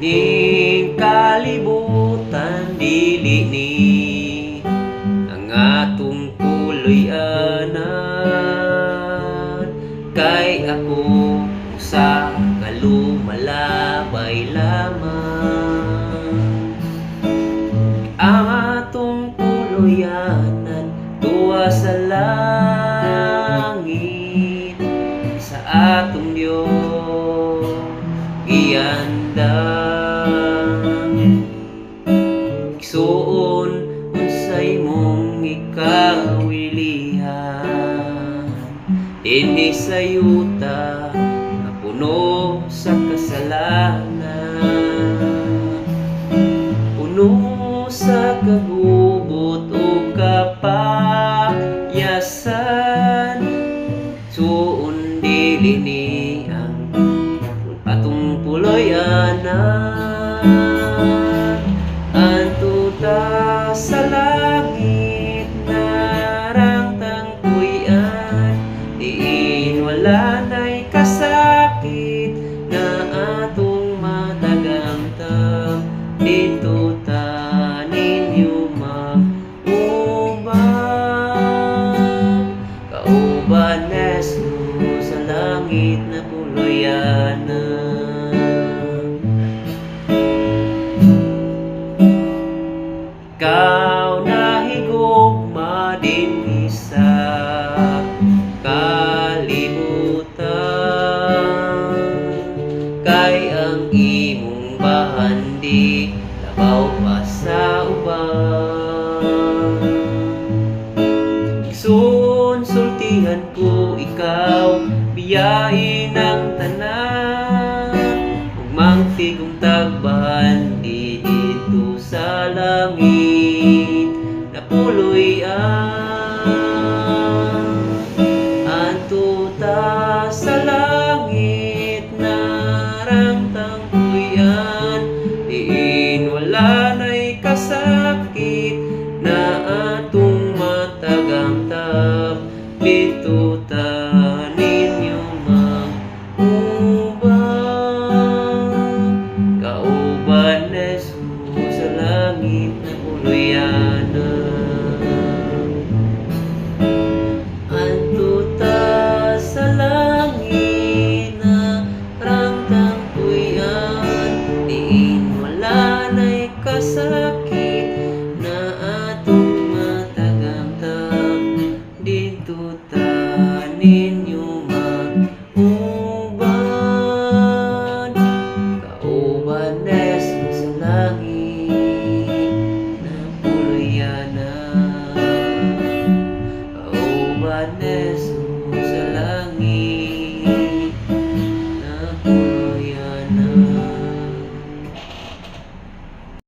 Ning kalibutan dili ni ang atong puloy-anan, kay ako usa ka lumalabay lamang. Ang atong puloy-anan tuwa sa langit, sa atong Dios giandam. Igsuon unsay mong ikawilihan, dinhi sa yuta na puno sa kasalanan, puno sa kagubot o kapayasan. Suon dili ni ang atong puloy-anan, anto ta sa langit narangtang puy-an, diin wala na'y kasakit na atong matagamtam. Dito ta ninyo mag-ubang, kauban Jesus sa langit na puloy-anan. Ikaw nahigugma dinhi sa kalibutan, kay